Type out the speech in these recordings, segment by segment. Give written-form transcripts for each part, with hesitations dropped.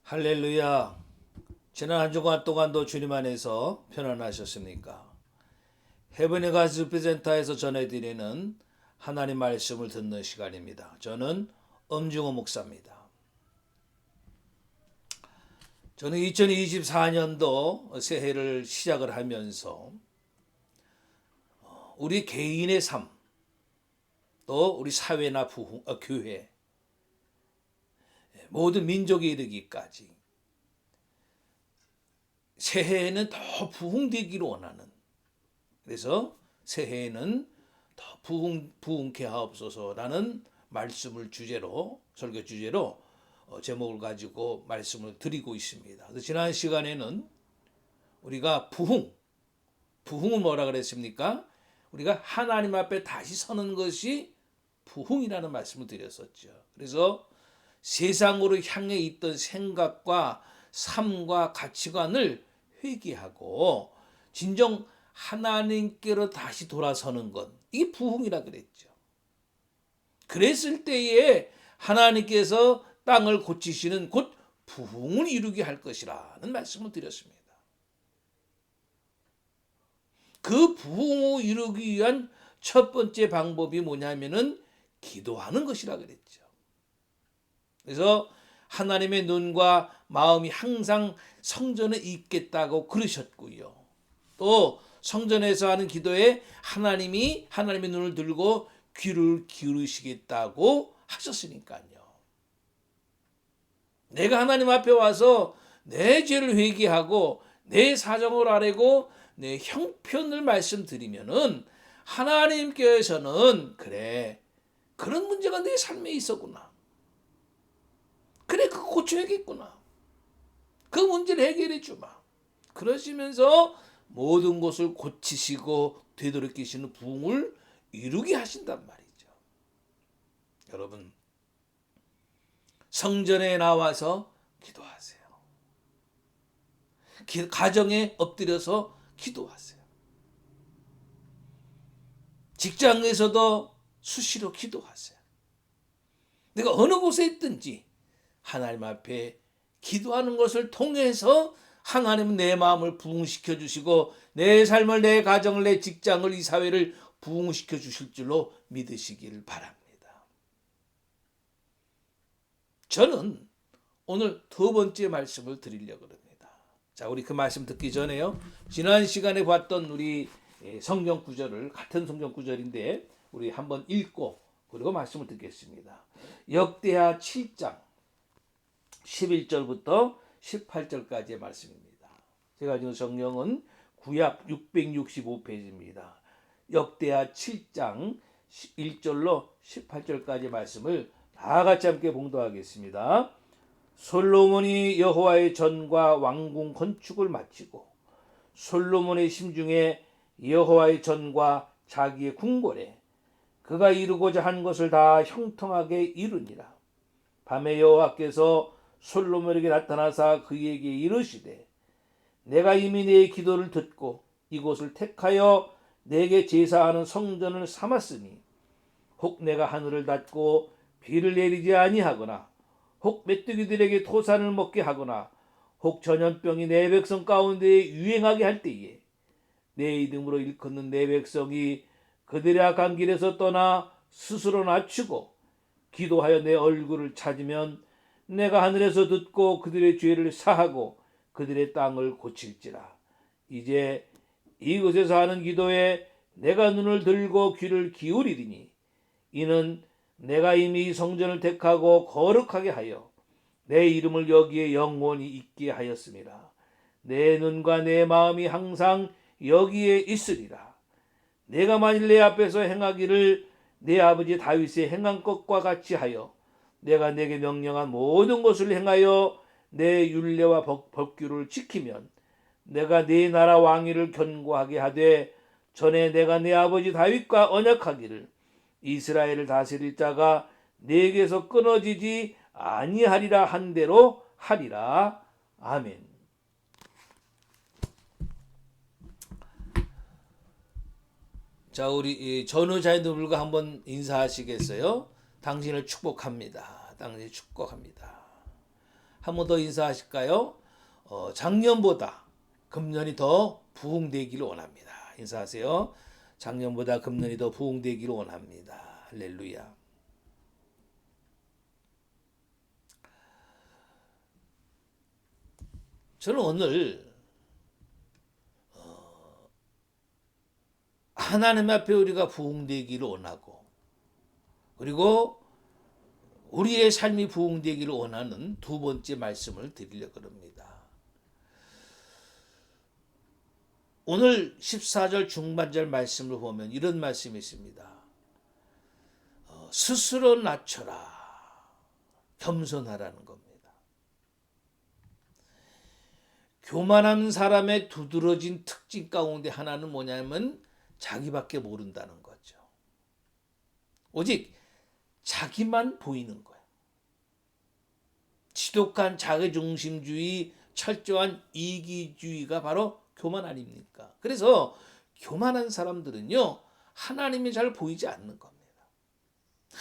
할렐루야. 지난 한 주간 동안도 주님 안에서 편안하셨습니까? 헤븐의 가스 프레젠타에서 전해드리는 하나님 말씀을 듣는 시간입니다. 저는 엄중호 목사입니다. 저는 2024년도 새해를 시작을 하면서 우리 개인의 삶, 또 우리 사회나 교회, 모든 민족에 이르기까지 새해에는 더 부흥되기를 원하는, 그래서 새해에는 더 부흥케 하옵소서라는 말씀을 주제로, 설교 주제로 제목을 가지고 말씀을 드리고 있습니다. 그래서 지난 시간에는 우리가 부흥은 뭐라 그랬습니까? 우리가 하나님 앞에 다시 서는 것이 부흥이라는 말씀을 드렸었죠. 그래서 세상으로 향해 있던 생각과 삶과 가치관을 회개하고 진정 하나님께로 다시 돌아서는 것, 이게 부흥이라 그랬죠. 그랬을 때에 하나님께서 땅을 고치시는 곧 부흥을 이루게 할 것이라는 말씀을 드렸습니다. 그 부흥을 이루기 위한 첫 번째 방법이 뭐냐면은 기도하는 것이라 그랬죠. 그래서 하나님의 눈과 마음이 항상 성전에 있겠다고 그러셨고요. 또 성전에서 하는 기도에 하나님의 눈을 들고 귀를 기울이시겠다고 하셨으니까요. 내가 하나님 앞에 와서 내 죄를 회개하고 내 사정을 아뢰고 내 형편을 말씀드리면은 하나님께서는 그래, 그런 문제가 내 삶에 있었구나. 그래, 그거 고쳐야겠구나. 그 문제를 해결해 주마. 그러시면서 모든 것을 고치시고 되돌이키시는 부흥을 이루게 하신단 말이죠. 여러분, 성전에 나와서 기도하세요. 가정에 엎드려서 기도하세요. 직장에서도 수시로 기도하세요. 내가 어느 곳에 있든지 하나님 앞에 기도하는 것을 통해서 하나님은 내 마음을 부흥시켜 주시고 내 삶을, 내 가정을, 내 직장을, 이 사회를 부흥시켜 주실 줄로 믿으시길 바랍니다. 저는 오늘 두 번째 말씀을 드리려고 합니다. 자, 우리 그 말씀 듣기 전에요, 지난 시간에 봤던 우리 성경 구절을, 같은 성경 구절인데 우리 한번 읽고 그리고 말씀을 듣겠습니다. 역대하 7장 11절부터 18절까지의 말씀입니다. 제가 지금 성경은 구약 665페이지입니다. 역대하 7장 1절로 18절까지의 말씀을 다 같이 함께 봉독하겠습니다. 솔로몬이 여호와의 전과 왕궁 건축을 마치고 솔로몬의 심중에 여호와의 전과 자기의 궁궐에 그가 이루고자 한 것을 다 형통하게 이루니라. 밤에 여호와께서 솔로몬에게 나타나사 그에게 이르시되 내가 이미 네 기도를 듣고 이곳을 택하여 내게 제사하는 성전을 삼았으니 혹 내가 하늘을 닫고 비를 내리지 아니하거나 혹 메뚜기들에게 토산을 먹게 하거나 혹 전염병이 내 백성 가운데 유행하게 할 때에 내 이름으로 일컫는 내 백성이 그들의 악한 길에서 떠나 스스로 낮추고 기도하여 내 얼굴을 찾으면 내가 하늘에서 듣고 그들의 죄를 사하고 그들의 땅을 고칠지라. 이제 이곳에서 하는 기도에 내가 눈을 들고 귀를 기울이리니 이는 내가 이미 이 성전을 택하고 거룩하게 하여 내 이름을 여기에 영원히 있게 하였음이라. 내 눈과 내 마음이 항상 여기에 있으리라. 내가 만일 내 앞에서 행하기를 내 아버지 다윗의 행한 것과 같이 하여 내가 내게 명령한 모든 것을 행하여 내 율례와 법규를 지키면 내가 네 나라 왕위를 견고하게 하되 전에 내가 내 아버지 다윗과 언약하기를 이스라엘을 다스릴 자가 내게서 끊어지지 아니하리라 한 대로 하리라. 아멘. 자, 우리 전우자녀들과 한번 인사하시겠어요? 당신을 축복합니다. 당신을 축복합니다. 한 번 더 인사하실까요? 작년보다 금년이 더 부흥되기를 원합니다. 인사하세요. 작년보다 금년이 더 부흥되기를 원합니다. 할렐루야. 저는 오늘 하나님 앞에 우리가 부흥되기를 원하고, 그리고 우리의 삶이 부흥되기를 원하는 두 번째 말씀을 드리려고 합니다. 오늘 14절 중반절 말씀을 보면 이런 말씀이 있습니다. 스스로 낮춰라, 겸손하라는 겁니다. 교만한 사람의 두드러진 특징 가운데 하나는 뭐냐면 자기밖에 모른다는 거죠. 오직 자기만 보이는 거예요. 지독한 자기중심주의, 철저한 이기주의가 바로 교만 아닙니까? 그래서 교만한 사람들은요, 하나님이 잘 보이지 않는 겁니다.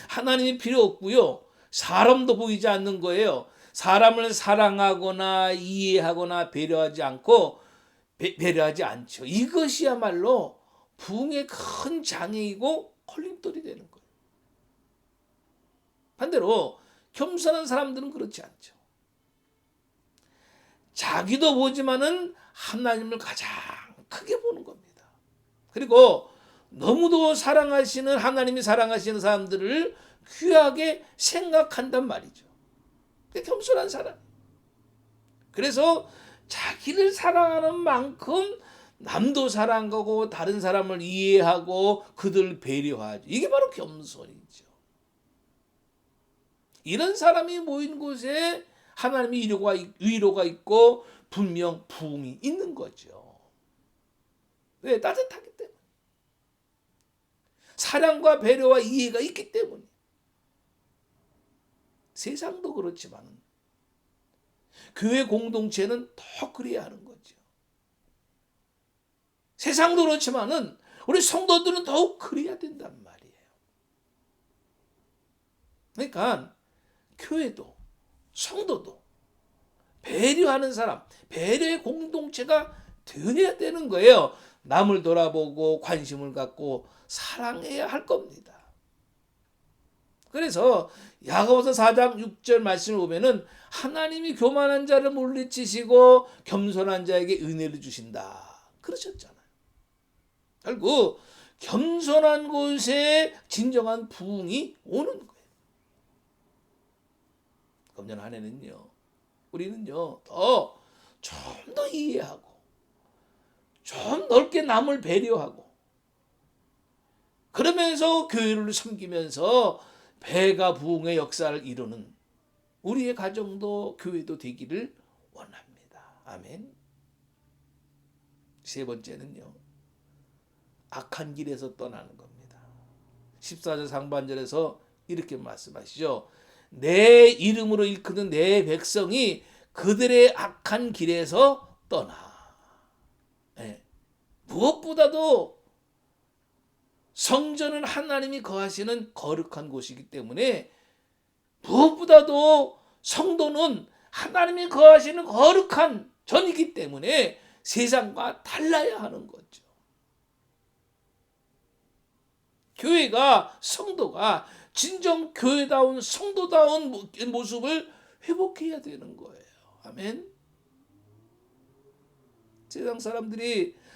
하나님이 필요 없고요, 사람도 보이지 않는 거예요. 사람을 사랑하거나 이해하거나 배려하지 않고 배려하지 않죠. 이것이야말로 부흥의 큰 장애이고 걸림돌이 되는 거예요. 반대로 겸손한 사람들은 그렇지 않죠. 자기도 보지만은 하나님을 가장 크게 보는 겁니다. 그리고 너무도 사랑하시는, 하나님이 사랑하시는 사람들을 귀하게 생각한단 말이죠. 겸손한 사람. 그래서 자기를 사랑하는 만큼 남도 사랑하고 다른 사람을 이해하고 그들을 배려하죠. 이게 바로 겸손이죠. 이런 사람이 모인 곳에 하나님의 위로가 있고 분명 부흥이 있는 거죠. 왜? 따뜻하기 때문에. 사랑과 배려와 이해가 있기 때문에. 세상도 그렇지만 교회 공동체는 더 그래야 하는 거죠. 세상도 그렇지만은 우리 성도들은 더욱 그래야 된단 말이에요. 그러니까 교회도 성도도 배려하는 사람, 배려의 공동체가 되어야 되는 거예요. 남을 돌아보고 관심을 갖고 사랑해야 할 겁니다. 그래서 야고보서 4장 6절 말씀을 보면은 하나님이 교만한 자를 물리치시고 겸손한 자에게 은혜를 주신다 그러셨잖아요. 결국 겸손한 곳에 진정한 부흥이 오는 거예요. 금년 한 해는요, 우리는요 좀 더 이해하고 좀 넓게 남을 배려하고 그러면서 교회를 섬기면서 배가 부흥의 역사를 이루는 우리의 가정도 교회도 되기를 원합니다. 아멘. 세 번째는요, 악한 길에서 떠나는 겁니다. 14절 상반절에서 이렇게 말씀하시죠. 내 이름으로 일컫는 내 백성이 그들의 악한 길에서 떠나. 네. 무엇보다도 성전은 하나님이 거하시는 거룩한 곳이기 때문에 무엇보다도 성도는 하나님이 거하시는 거룩한 전이기 때문에 세상과 달라야 하는 거죠. 교회가, 성도가 진정 교회다운 성도다운 모습을 회복해야 되는 거예요. 아멘.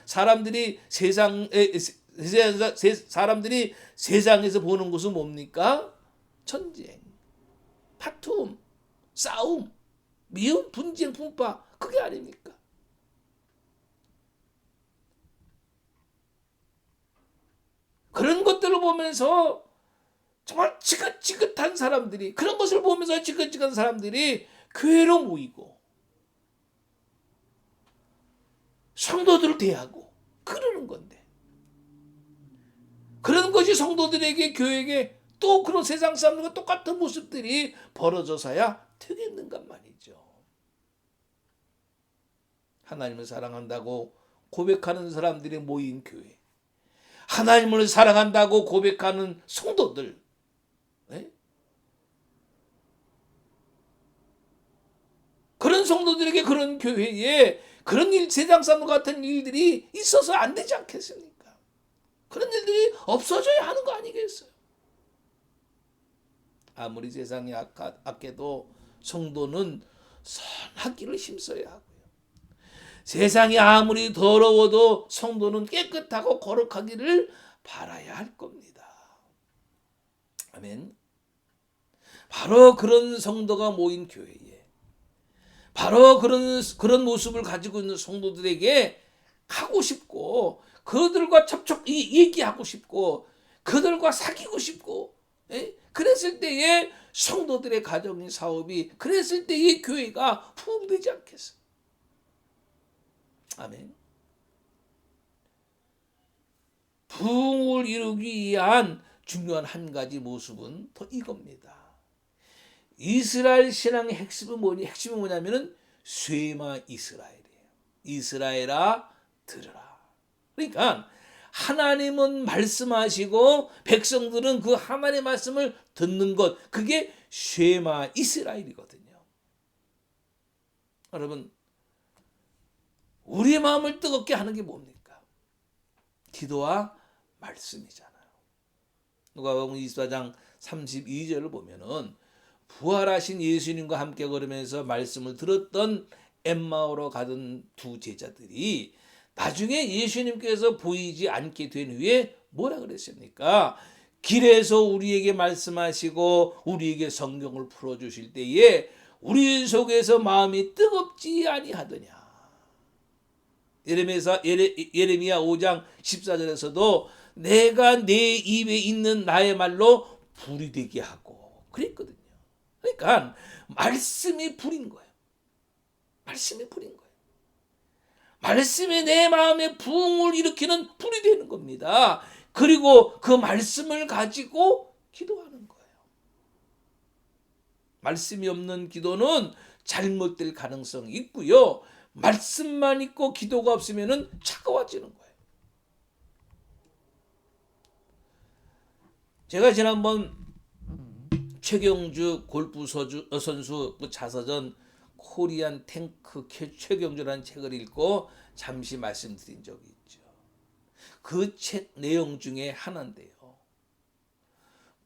사람들이 세상에서 보는 것은 뭡니까? 전쟁, 다툼, 싸움, 미움, 분쟁, 분파, 그게 아닙니까? 그런 것들을 보면서 정말 지긋지긋한 사람들이, 그런 것을 보면서 지긋지긋한 사람들이 교회로 모이고 성도들을 대하고 그러는 건데, 그런 것이 성도들에게, 교회에게 또 그런 세상 사람들과 똑같은 모습들이 벌어져서야 되겠는가 말이죠. 하나님을 사랑한다고 고백하는 사람들이 모인 교회, 하나님을 사랑한다고 고백하는 성도들, 네? 그런 성도들에게 그런 교회에 그런 일, 세상 사람 같은 일들이 있어서 안 되지 않겠습니까? 그런 일들이 없어져야 하는 거 아니겠어요? 아무리 세상이 악해도 성도는 선한 길을 힘써야 하고요. 세상이 아무리 더러워도 성도는 깨끗하고 거룩하기를 바라야 할 겁니다. 아멘. 바로 그런 성도가 모인 교회에, 바로 그런 모습을 가지고 있는 성도들에게 가고 싶고, 그들과 얘기하고 싶고, 그들과 사귀고 싶고, 그랬을 때에 성도들의 가정의 사업이, 그랬을 때에 교회가 부흥되지 않겠어요? 아멘. 부흥을 이루기 위한 중요한 한 가지 모습은 더 이겁니다. 이스라엘 신앙의 핵심은 뭐냐면은 쇠마 이스라엘이에요. 이스라엘아 들으라. 그러니까 하나님은 말씀하시고 백성들은 그 하나님의 말씀을 듣는 것, 그게 쇠마 이스라엘이거든요. 여러분, 우리의 마음을 뜨겁게 하는 게 뭡니까? 기도와 말씀이잖아요. 누가복음 24장 32절을 보면은 부활하신 예수님과 함께 걸으면서 말씀을 들었던 엠마오로 가던 두 제자들이 나중에 예수님께서 보이지 않게 된 후에 뭐라 그랬습니까? 길에서 우리에게 말씀하시고 우리에게 성경을 풀어주실 때에 우리 속에서 마음이 뜨겁지 아니하더냐. 예레미야 5장 14절에서도 내가 내 입에 있는 나의 말로 불이 되게 하고 그랬거든요. 그러니까 말씀이 불인 거예요. 말씀이 불인 거예요. 말씀이 내 마음에 부흥을 일으키는 불이 되는 겁니다. 그리고 그 말씀을 가지고 기도하는 거예요. 말씀이 없는 기도는 잘못될 가능성이 있고요. 말씀만 있고 기도가 없으면 차가워지는 거예요. 제가 지난번 최경주 골프 선수 자서전 코리안 탱크 최경주라는 책을 읽고 잠시 말씀드린 적이 있죠. 그 책 내용 중에 하나인데요.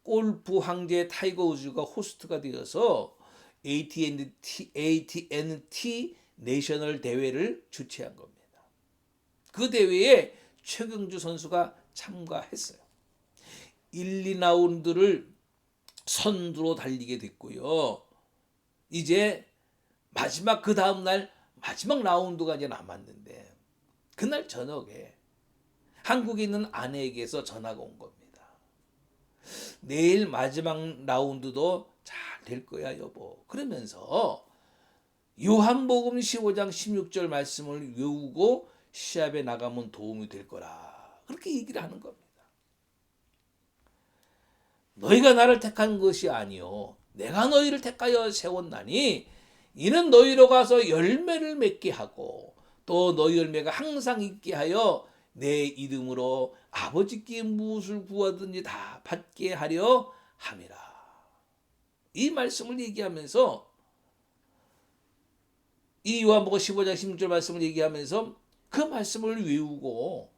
골프 황제 타이거 우즈가 호스트가 되어서 AT&T 내셔널 대회를 주최한 겁니다. 그 대회에 최경주 선수가 참가했어요. 1, 2라운드를 선두로 달리게 됐고요. 이제 마지막 그 다음 날 마지막 라운드가 이제 남았는데 그날 저녁에 한국에 있는 아내에게서 전화가 온 겁니다. 내일 마지막 라운드도 잘 될 거야 여보. 그러면서 요한복음 15장 16절 말씀을 외우고 시합에 나가면 도움이 될 거라. 그렇게 얘기를 하는 겁니다. 너희가 나를 택한 것이 아니요 내가 너희를 택하여 세웠나니 이는 너희로 가서 열매를 맺게 하고 또 너희 열매가 항상 있게 하여 내 이름으로 아버지께 무엇을 구하든지 다 받게 하려 함이라. 이 말씀을 얘기하면서 이 요한복음 15장 16절 말씀을 얘기하면서 그 말씀을 외우고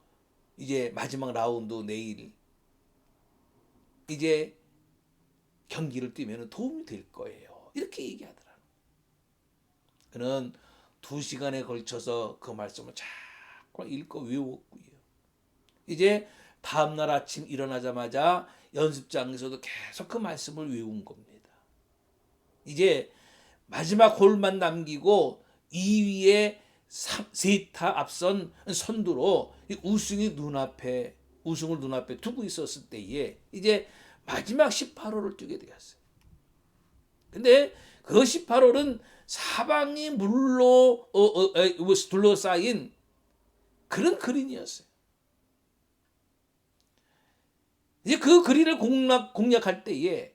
이제 마지막 라운드 내일 이제 경기를 뛰면 도움이 될 거예요. 이렇게 얘기하더라고요. 그는 2시간에 걸쳐서 그 말씀을 자꾸 읽고 외웠고요. 이제 다음날 아침 일어나자마자 연습장에서도 계속 그 말씀을 외운 겁니다. 이제 마지막 홀만 남기고 2위에 3타 앞선 선두로 우승을 눈앞에 두고 있었을 때에 이제 마지막 18홀을 뛰게 되었어요. 근데 그 18홀은 사방이 물로 둘러싸인 그런 그린이었어요. 이제 그 그린을 공략할 때에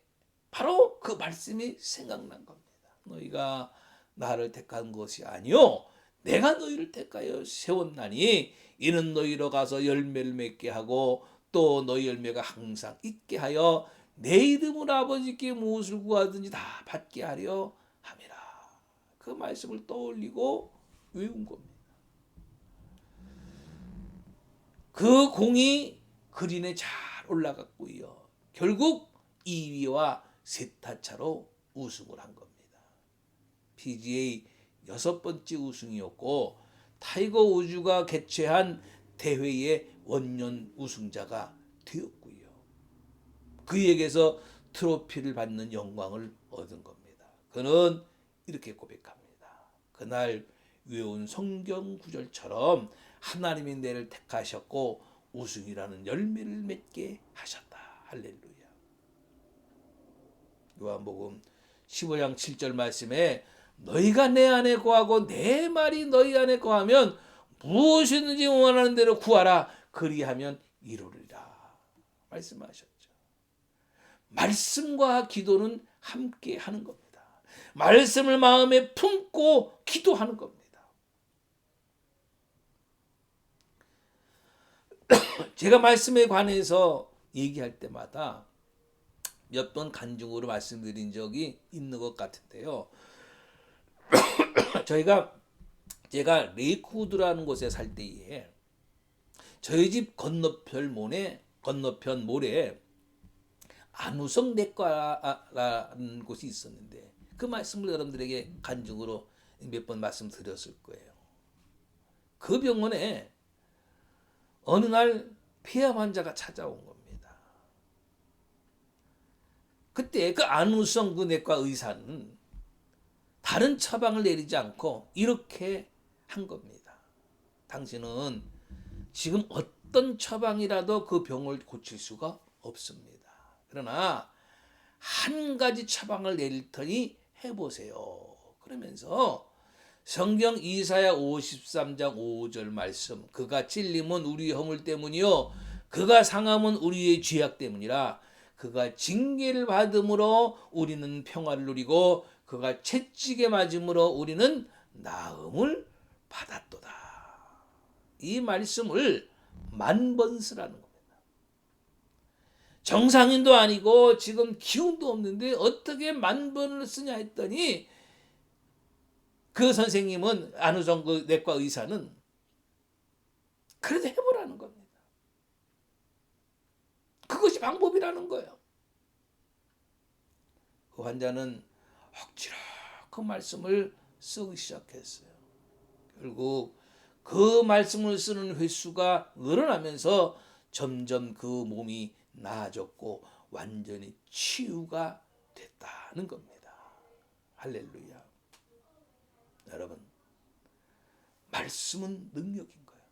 바로 그 말씀이 생각난 겁니다. 너희가 나를 택한 것이 아니요 내가 너희를 택하여 세웠나니 이는 너희로 가서 열매를 맺게 하고 또 너희 열매가 항상 있게 하여 내 이름으로 아버지께 무엇을 구하든지 다 받게 하려 함이라. 그 말씀을 떠올리고 외운 겁니다. 그 공이 그린에 잘 올라갔고요. 결국 2위와 세타차로 우승을 한 겁니다. PGA 6번째 우승이었고 타이거 우즈가 개최한 대회의 원년 우승자가 되었고요. 그에게서 트로피를 받는 영광을 얻은 겁니다. 그는 이렇게 고백합니다. 그날 외운 성경 구절처럼 하나님이 내를 택하셨고 우승이라는 열매를 맺게 하셨다. 할렐루야. 요한복음 15장 7절 말씀에 너희가 내 안에 거하고 내 말이 너희 안에 거하면 무엇이든지 원하는 대로 구하라. 그리하면 이루리라. 말씀하셨죠. 말씀과 기도는 함께 하는 겁니다. 말씀을 마음에 품고 기도하는 겁니다. 제가 말씀에 관해서 얘기할 때마다 몇 번 간증으로 말씀드린 적이 있는 것 같은데요. 제가 레이크우드라는 곳에 살 때에 저희 집 건너편 모래 안우성 내과라는 곳이 있었는데 그 말씀을 여러분들에게 간증으로 몇 번 말씀드렸을 거예요. 그 병원에 어느 날 폐암 환자가 찾아온 겁니다. 그때 그 안우성 그 내과 의사는 다른 처방을 내리지 않고 이렇게 한 겁니다. 당신은 지금 어떤 처방이라도 그 병을 고칠 수가 없습니다. 그러나 한 가지 처방을 내릴 테니 해보세요. 그러면서 성경 이사야 53장 5절 말씀, 그가 찔림은 우리의 허물 때문이요 그가 상함은 우리의 죄악 때문이라. 그가 징계를 받음으로 우리는 평화를 누리고 그가 채찍에 맞음으로 우리는 나음을 받았도다. 이 말씀을 10,000번 쓰라는 겁니다. 정상인도 아니고 지금 기운도 없는데 어떻게 10,000번을 쓰냐 했더니 그 선생님은 안우성 그 내과 의사는 그래도 해보라는 겁니다. 그것이 방법이라는 거예요. 그 환자는 억지로 그 말씀을 쓰기 시작했어요. 결국 그 말씀을 쓰는 횟수가 늘어나면서 점점 그 몸이 나아졌고 완전히 치유가 됐다는 겁니다. 할렐루야. 여러분, 말씀은 능력인 거예요.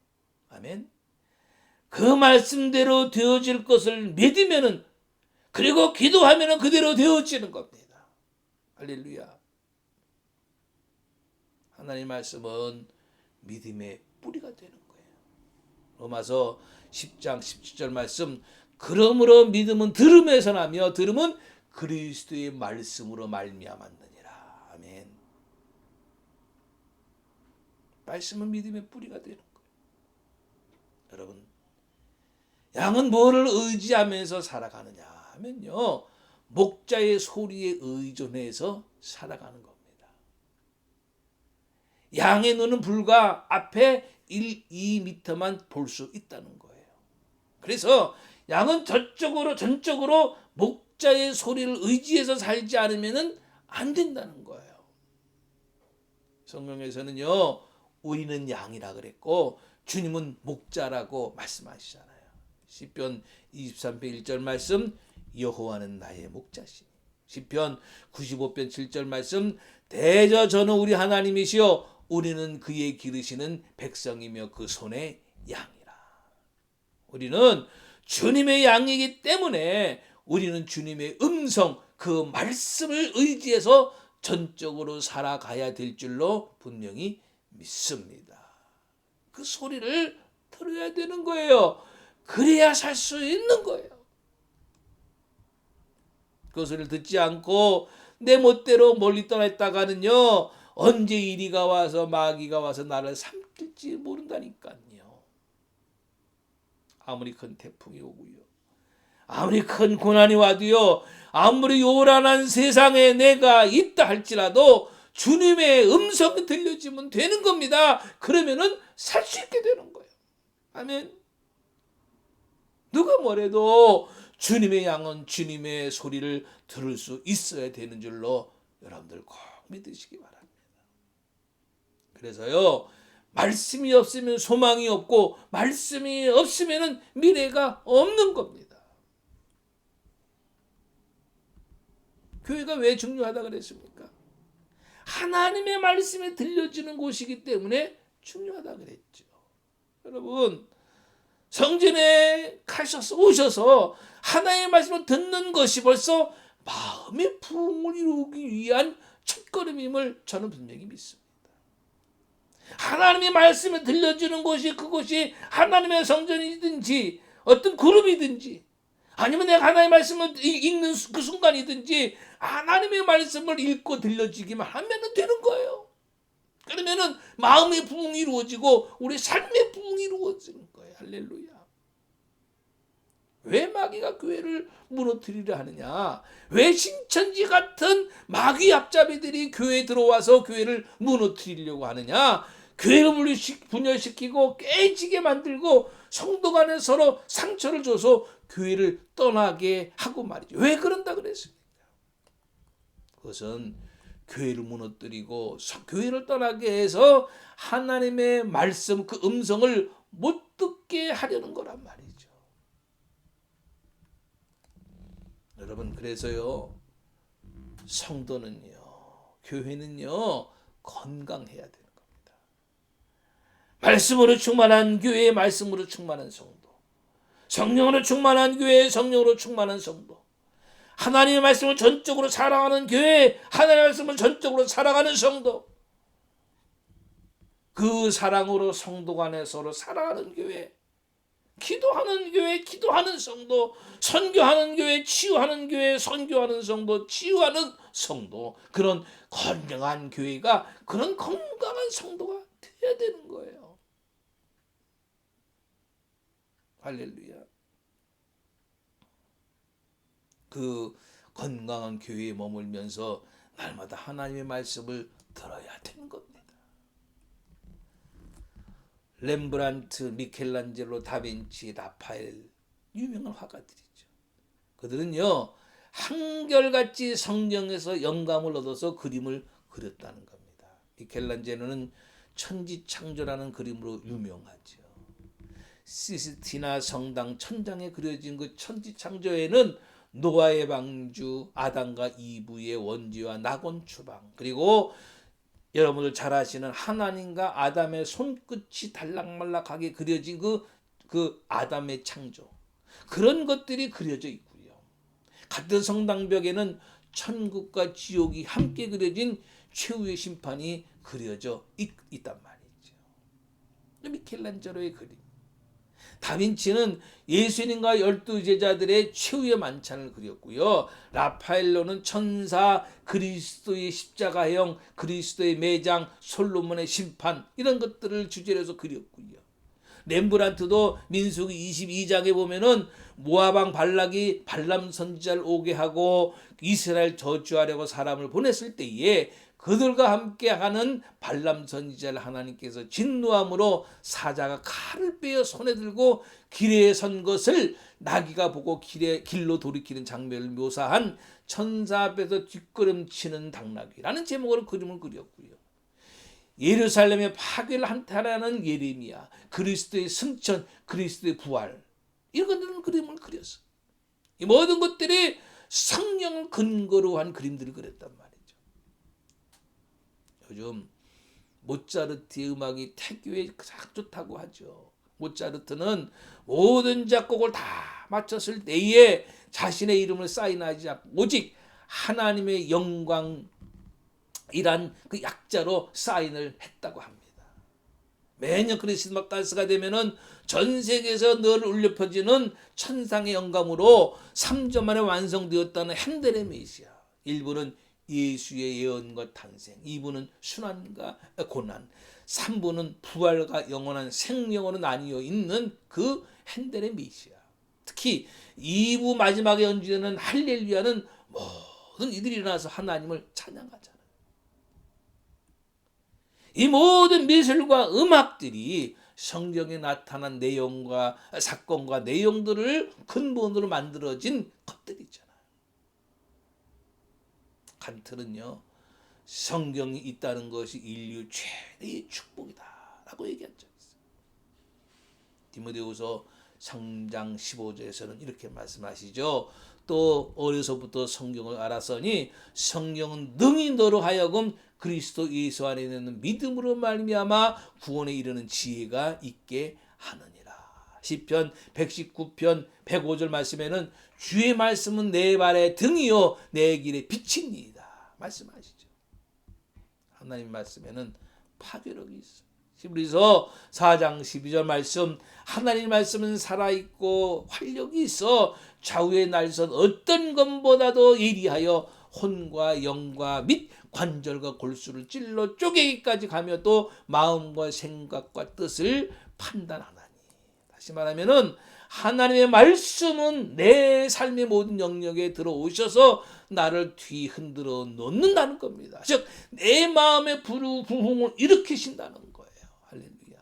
아멘. 그 말씀대로 되어질 것을 믿으면은 그리고 기도하면은 그대로 되어지는 겁니다. 할렐루야. 하나님 말씀은 믿음의 뿌리가 되는 거예요. 로마서 10장 17절 말씀, 그러므로 믿음은 들음에서 나며 들음은 그리스도의 말씀으로 말미암았느니라. 아멘. 말씀은 믿음의 뿌리가 되는 거예요. 여러분, 양은 뭐를 의지하면서 살아가느냐 하면요, 목자의 소리에 의존해서 살아가는 겁니다. 양의 눈은 불과 앞에 2m만 볼 수 있다는 거예요. 그래서 양은 전적으로 목자의 소리를 의지해서 살지 않으면 안 된다는 거예요. 성경에서는요, 우리는 양이라 그랬고 주님은 목자라고 말씀하시잖아요. 시편 23편 1절 말씀, 여호와는 나의 목자시니. 시편 95편 7절 말씀, 대저 저는 우리 하나님이시요 우리는 그의 기르시는 백성이며 그 손의 양이라. 우리는 주님의 양이기 때문에 우리는 주님의 음성, 그 말씀을 의지해서 전적으로 살아가야 될 줄로 분명히 믿습니다. 그 소리를 들어야 되는 거예요. 그래야 살 수 있는 거예요. 그 소리를 듣지 않고 내 멋대로 멀리 떠났다가는요, 언제 이리가 와서 마귀가 와서 나를 삼킬지 모른다니까요. 아무리 큰 태풍이 오고요, 아무리 큰 고난이 와도요, 아무리 요란한 세상에 내가 있다 할지라도 주님의 음성이 들려지면 되는 겁니다. 그러면은 살 수 있게 되는 거예요. 아멘. 누가 뭐래도 주님의 양은 주님의 소리를 들을 수 있어야 되는 줄로 여러분들 꼭 믿으시기 바랍니다. 그래서요, 말씀이 없으면 소망이 없고 말씀이 없으면 미래가 없는 겁니다. 교회가 왜 중요하다 그랬습니까? 하나님의 말씀이 들려지는 곳이기 때문에 중요하다 그랬죠. 여러분, 성전에 오셔서 하나님의 말씀을 듣는 것이 벌써 마음의 부흥을 이루기 위한 첫걸음임을 저는 분명히 믿습니다. 하나님의 말씀을 들려주는 곳이 그곳이 하나님의 성전이든지 어떤 그룹이든지 아니면 내가 하나님의 말씀을 읽는 그 순간이든지 하나님의 말씀을 읽고 들려주기만 하면 되는 거예요. 그러면은 마음의 부흥이 이루어지고 우리 삶의 부흥이 이루어지는 거예요. 할렐루야. 왜 마귀가 교회를 무너뜨리려 하느냐? 왜 신천지 같은 마귀 앞잡이들이 교회에 들어와서 교회를 무너뜨리려고 하느냐? 교회를 분열시키고 깨지게 만들고 성도 간에 서로 상처를 줘서 교회를 떠나게 하고 말이죠. 왜 그런다 그랬습니까? 그것은 교회를 무너뜨리고 교회를 떠나게 해서 하나님의 말씀 그 음성을 못 듣게 하려는 거란 말이죠. 여러분, 그래서요, 성도는요, 교회는요, 건강해야 돼요. 말씀으로 충만한 교회, 말씀으로 충만한 성도, 성령으로 충만한 교회, 성령으로 충만한 성도, 하나님의 말씀을 전적으로 사랑하는 교회, 하나님의 말씀을 전적으로 사랑하는 성도, 그 사랑으로 성도 간에 서로 사랑하는 교회, 기도하는 교회, 기도하는 성도, 선교하는 교회, 치유하는 교회, 선교하는 성도, 치유하는 성도, 그런 건강한 교회가, 그런 건강한 성도가 되어야 되는 거예요. 할렐루야. 그 건강한 교회에 머물면서 날마다 하나님의 말씀을 들어야 되는 겁니다. 렘브란트, 미켈란젤로, 다빈치, 라파엘, 유명한 화가들이죠. 그들은요, 한결같이 성경에서 영감을 얻어서 그림을 그렸다는 겁니다. 미켈란젤로는 천지창조라는 그림으로 유명하죠. 시스티나 성당 천장에 그려진 그 천지창조에는 노아의 방주, 아담과 이브의 원죄와 낙원 추방, 그리고 여러분들 잘 아시는 하나님과 아담의 손끝이 달락말락하게 그려진 그 아담의 창조, 그런 것들이 그려져 있고요. 같은 성당벽에는 천국과 지옥이 함께 그려진 최후의 심판이 그려져 있단 말이죠. 미켈란젤로의 그림. 다빈치는 예수님과 12제자들의 최후의 만찬을 그렸고요. 라파엘로는 천사, 그리스도의 십자가형, 그리스도의 매장, 솔로몬의 심판, 이런 것들을 주제로 해서 그렸고요. 렘브란트도 민수기 22장에 보면은 모압왕 발락이 발람 선지자를 오게 하고 이스라엘 저주하려고 사람을 보냈을 때에 그들과 함께하는 발람 선지자를 하나님께서 진노함으로 사자가 칼을 빼어 손에 들고 길에 선 것을 나귀가 보고 길로 돌이키는 장면을 묘사한 천사 앞에서 뒷걸음치는 당나귀라는 제목으로 그림을 그렸고요. 예루살렘의 파괴를 한탄하는 예레미야, 그리스도의 승천, 그리스도의 부활, 이런 그림을 그렸어요. 이 모든 것들이 성령을 근거로 한 그림들을 그렸단 말이에요. 요즘 모차르트의 음악이 태교에 가장 좋다고 하죠. 모차르트는 모든 작곡을 다 마쳤을 때에 자신의 이름을 사인하지 않고 오직 하나님의 영광이란 그 약자로 사인을 했다고 합니다. 매년 크리스마스가 되면은 전 세계에서 늘 울려 퍼지는 천상의 영감으로 3년 만에 완성되었다는 핸델의 메시아. 일부는 예수의 예언과 탄생, 2부는 순환과 고난, 3부는 부활과 영원한 생명으로 나뉘어 있는 그 핸델의 메시아. 특히 2부 마지막에 연주되는 할렐루야는 모든 이들이 일어나서 하나님을 찬양하잖아요. 이 모든 미술과 음악들이 성경에 나타난 내용과 사건과 내용들을 근본으로 만들어진 것들이잖아요. 칸트는요, 성경이 있다는 것이 인류 최대의 축복이다라고 얘기한 적이 있어요. 디모데후서 3장 15절에서는 이렇게 말씀하시죠. 또 어려서부터 성경을 알았으니 성경은 능히 너로 하여금 그리스도 예수 안에 있는 믿음으로 말미암아 구원에 이르는 지혜가 있게 하느니라. 시편 119편 105절 말씀에는 주의 말씀은 내 발의 등이요 내 길의 빛이니이다 말씀하시죠. 하나님 말씀에는 파괴력이 있어요. 히브리서 4장 12절 말씀, 하나님 말씀은 살아있고 활력이 있어 좌우의 날선 어떤 것보다도 예리하여 혼과 영과 및 관절과 골수를 찔러 쪼개기까지 가며 또 마음과 생각과 뜻을 판단하나니. 다시 말하면은 하나님의 말씀은 내 삶의 모든 영역에 들어오셔서 나를 뒤흔들어 놓는다는 겁니다. 즉 내 마음의 부흥을 일으키신다는 거예요. 할렐루야.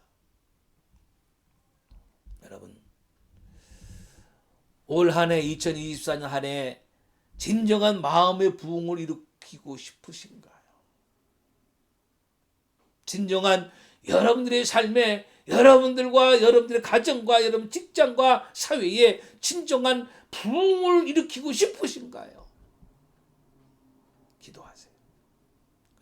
여러분, 올 한 해 2024년 한 해 진정한 마음의 부흥을 일으키고 싶으신가요? 진정한 여러분들의 삶에, 여러분들과 여러분들의 가정과 여러분 직장과 사회에 진정한 부흥을 일으키고 싶으신가요? 기도하세요.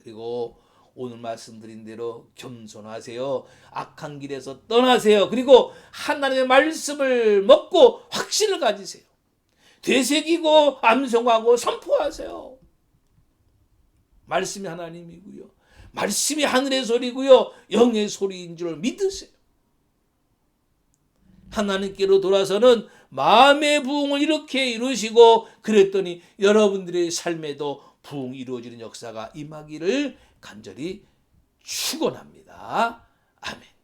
그리고 오늘 말씀드린 대로 겸손하세요. 악한 길에서 떠나세요. 그리고 하나님의 말씀을 먹고 확신을 가지세요. 되새기고 암송하고 선포하세요. 말씀이 하나님이고요. 말씀이 하늘의 소리고요. 영의 소리인 줄 믿으세요. 하나님께로 돌아서는 마음의 부흥을 이렇게 이루시고, 그랬더니 여러분들의 삶에도 부흥이 이루어지는 역사가 임하기를 간절히 축원합니다. 아멘.